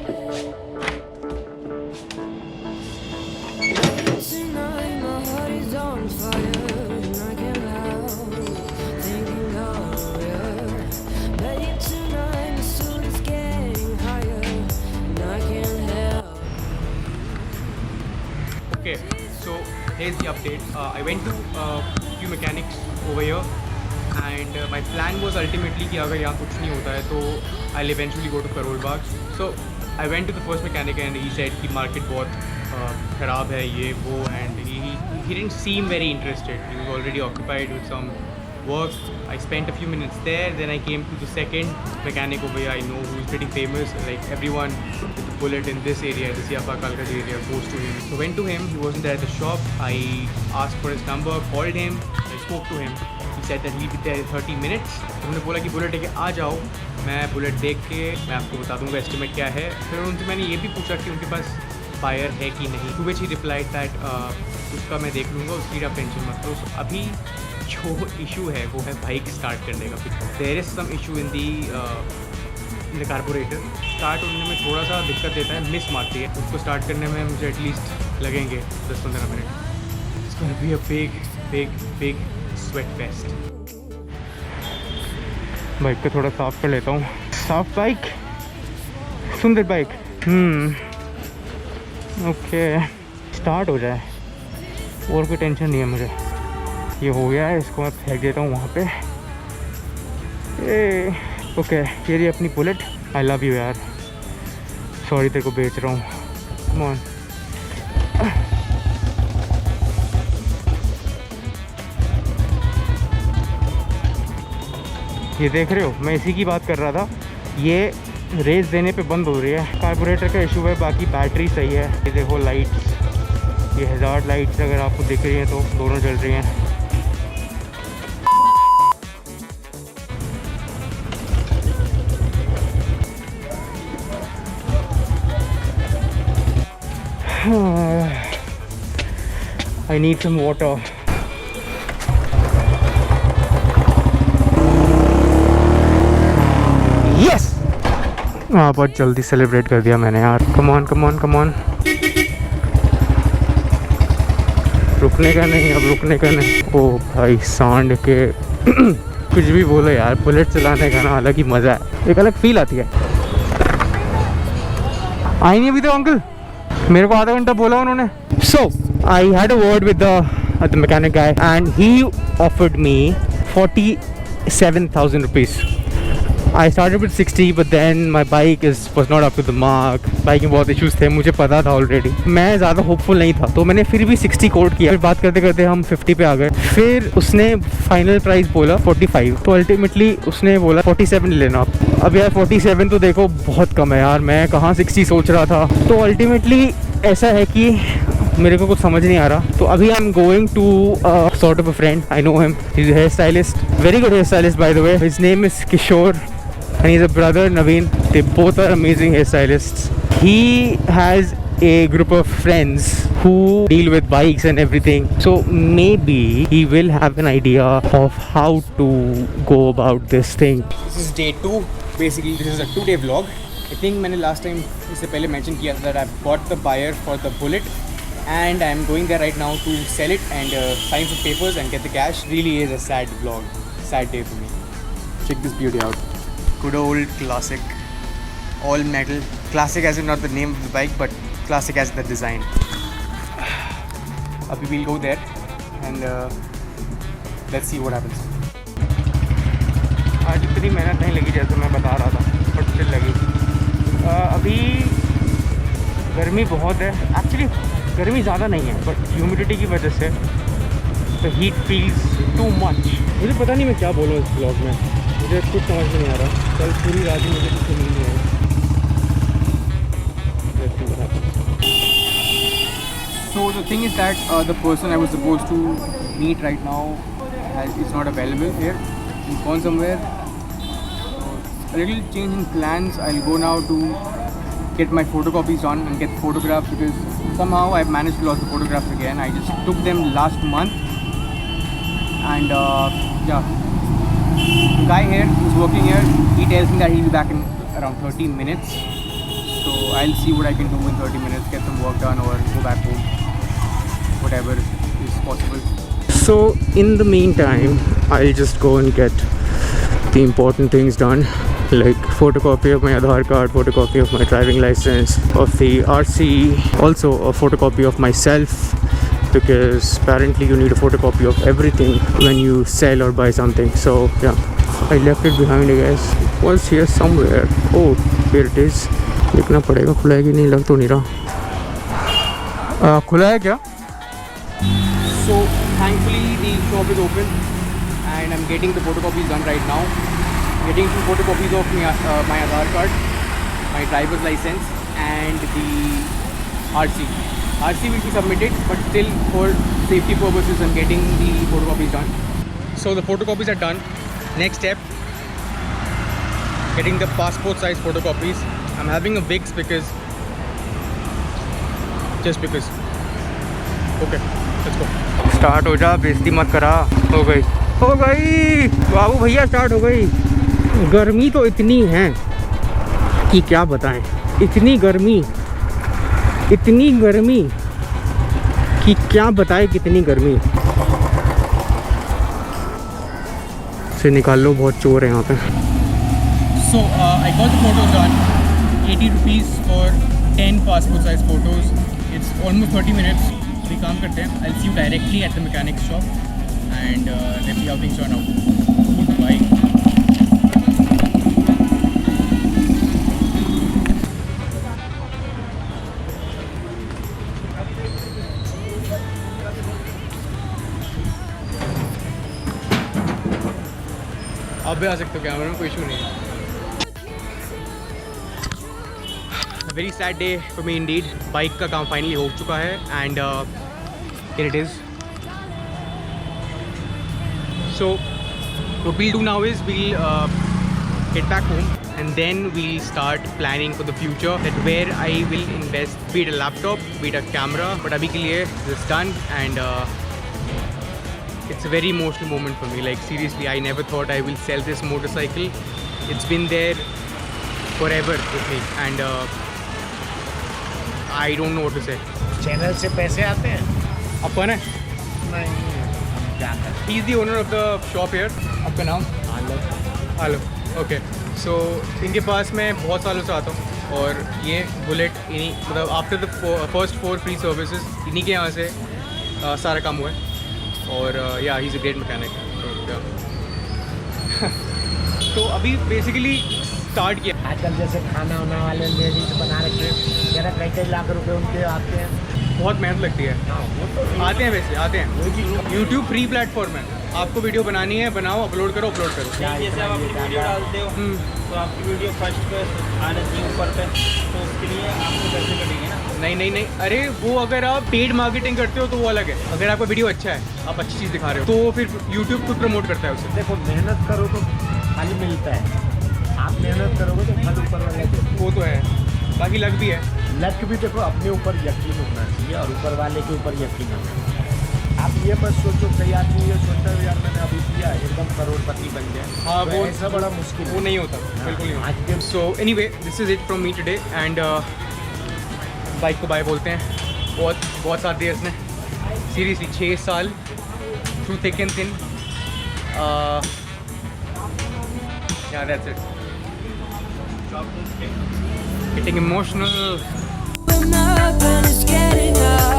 Okay, so here's the update. I went to a few mechanics over here, and my plan was ultimately कि अगर यहाँ कुछ नहीं होता है तो I'll eventually go to Karol Bagh. So I went to the first mechanic and he said कि market बहुत ख़राब है ये वो, and he didn't seem very interested. He was already occupied with some work. I spent a few minutes there. Then I came to the second mechanic over here I know who's pretty famous. Like everyone with the Bullet in this area, this Yapa Kalkaj area, goes to him. So went to him. He wasn't there at the shop. I asked for his number, called him. I spoke to him. He said that he'll be there in 30 minutes. तो उन्होंने बोला कि bullet लेके आ जाओ, मैं bullet देख के मैं आपको बता दूंगा एस्टिमेट क्या है. फिर उनसे मैंने ये भी पूछा कि उनके पास बायर है कि नहीं. To which he replied that उसका मैं देख लूँगा, उसकी आप टेंशन मत लो. अभी जो इशू है वो है बाइक स्टार्ट करने का. There is some issue in the carburettor. Start होने में थोड़ा सा दिक्कत देता है, मिस मारती है. उसको स्टार्ट करने में मुझे एटलीस्ट लगेंगे 10-15 minute. It's gonna be a big sweat fest. Bike को थोड़ा साफ कर लेता हूँ. साफ बाइक, सुंदर बाइक. ओके, स्टार्ट हो जाए और कोई टेंशन नहीं है मुझे. ये हो गया है, इसको मैं फेंक देता हूँ वहाँ पे. ओके, ये रही अपनी बुलेट. आई लव यू यार, सॉरी तेरे को बेच रहा हूँ. Come on. ये देख रहे हो, मैं इसी की बात कर रहा था. ये रेस देने पे बंद हो रही है. कार्बोरेटर का इशू है, बाकी बैटरी सही है. ये देखो लाइट्स, ये हज़ार लाइट्स अगर आपको दिख रही हैं तो दोनों जल रही हैं. I need some water. Yes! बहुत जल्दी सेलिब्रेट कर दिया मैंने यार. Come on come on come on. रुकने का नहीं, अब रुकने का नहीं. ओ भाई सांड के कुछ भी बोलो यार, बुलेट चलाने का ना अलग ही मज़ा है, एक अलग फील आती है. आई नहीं अभी तो अंकल, मेरे को आधा घंटा बोला उन्होंने. So I had a word with the mechanic guy and he offered me 47,000 rupees. I started with 60 but then my bike was not up to the mark. Bike में बहुत इश्यूज़ थे, मुझे पता था ऑलरेडी. मैं ज़्यादा होपफुल नहीं था तो मैंने फिर भी 60 कोट किया. फिर बात करते करते हम 50 पे आ गए. फिर उसने फाइनल प्राइस बोला 45, तो अल्टीमेटली उसने बोला 47 लेना. अब यार 47 तो देखो बहुत कम है यार, मैं कहाँ 60 सोच रहा था. तो अल्टीमेटली ऐसा है कि मेरे को कुछ समझ नहीं आ रहा. तो अभी I am going to sort of a friend. I know him, he is a hair stylist, very good hair stylist by the way. His name is Kishore and he's a brother Naveen. They both are amazing hairstylists. He has a group of friends who deal with bikes and everything, so maybe he will have an idea of how to go about this thing. This is day 2. Basically this is a 2-day vlog. I think मैंने last time इससे पहले mention किया था that I've got the buyer for the Bullet and I'm going there right now to sell it and sign some papers and get the cash. Really is a sad vlog, sad day for me. Check this beauty out. Good old classic, all metal. Classic as in not the name of the bike, but classic as the design. Abhi we'll go there and let's see what happens. आज इतनी मेहनत नहीं लगी जैसे मैं बता रहा था, बट स्टिल लगी. अभी गर्मी बहुत है. एक्चुअली गर्मी ज़्यादा नहीं है बट ह्यूमिडिटी की वजह से the heat feels too much. मुझे पता नहीं मैं क्या बोलूँ इस ब्लॉग में, मुझे कुछ समझ में नहीं आ रहा. कल पूरी रात ही मुझे कुछ समझ नहीं आया. So the thing is that the person I was supposed to meet right now is not available here. He's gone somewhere. A little change in plans. I'll go now to get my photocopies done and get photographs because somehow I've managed to lose the photographs again. I just took them last month and yeah. The guy here who's working here, he tells me that he'll be back in around 30 minutes. So I'll see what I can do in 30 minutes, get some work done or go back home, whatever is possible. So in the meantime, I'll just go and get the important things done, like photocopy of my Aadhaar card, photocopy of my driving license, of the RC, also a photocopy of myself, because apparently you need a photocopy of everything when you sell or buy something. So yeah, I left it behind, I guess. It was here somewhere. Oh, here it is. देखना पड़ेगा खुला है कि नहीं, लग तो नहीं रहा। खुला है क्या? So thankfully the shop is open and I'm getting the photocopies done right now. Getting 2 photocopies of my Aadhaar card, my driver's license and the RC. RC will be submitted, but still for safety purposes I'm getting the photocopies done. So the photocopies are done. Next step, getting the passport size photocopies. I'm having a Vicks because just because. Okay, let's go. Start हो जा, बेइज्जती मत करा। हो गई बाबू भैया, start हो गई। गर्मी तो इतनी है कि क्या बताएं, इतनी गर्मी कि क्या बताएं, कितनी गर्मी से निकाल लो, बहुत चोर है यहाँ पे। So I got the photos done. 80 rupees for 10 passport size photos. It's almost 30 minutes. अभी काम करते हैं. I'll see you directly at the mechanic shop and let's see how things turn out. Bye. आप भी आ सकते हो, कैमरे में कोई इशू नहीं है। Very sad day for me Indeed. Bike का काम फाइनली हो चुका है and here it is. So what we'll do now is we'll get back home and then we'll start planning for the future, that where I will invest, be it a laptop, be it a camera. But abhi ke liye this is done and it's a very emotional moment for me. Like seriously, I never thought I will sell this motorcycle. It's been there forever with me and I don't know what to say. Channel से पैसे आते हैं? आप कौन है? नहीं, क्या कर? He is the owner of the shop here. आपका नाम? आलो। ओके, सो इनके पास मैं बहुत सालों से आता हूँ और ये बुलेट इन्हीं, मतलब after the first 4 free services इन्हीं के यहाँ से सारा काम हुआ है और या he is a great mechanic. तो अभी बेसिकली स्टार्ट किया। आजकल जैसे खाना वाना वाले लेडीज बना रखे हैं, कई लाख रुपए उनके आते हैं। बहुत मेहनत लगती है। हाँ, वो तो आते हैं, वैसे आते हैं। यूट्यूब फ्री प्लेटफॉर्म है, आपको वीडियो बनानी है बनाओ, अपलोड करो। जैसे आप अपनी वीडियो डालते हो तो आपकी वीडियो फर्स्ट पे आना चाहिए ऊपर पे, तो उसके लिए आपको पैसे कटेंगे ना। नहीं, अरे वो अगर आप पेड मार्केटिंग करते हो तो वो अलग है। अगर आपका वीडियो अच्छा है, आप अच्छी चीज़ दिखा रहे हो, तो फिर यूट्यूब खुद प्रमोट करता है उसे। देखो, मेहनत करो तो फल मिलता है, आप मेहनत करोगे तो फल ऊपर वाले देते हैं। वो तो है, बाकी लक भी है। लक भी देखो, अपने ऊपर यकीन होना चाहिए और ऊपर वाले के ऊपर यकीन होना चाहिए। आप ये मत सोचो, कई आदमी ये सोचता है यार मैंने अभी किया एकदम करोड़पति बन गया। हाँ, तो वो ऐसा बड़ा मुश्किल वो नहीं होता, बिल्कुल नहीं होता। So anyway, this is it from me today and bike को बाय बोलते हैं। बहुत साथ दिया इसने, सीरियसली 6 साल थ्रू थिक एंड थिन। या that's it. Getting emotional. When nothing is getting up.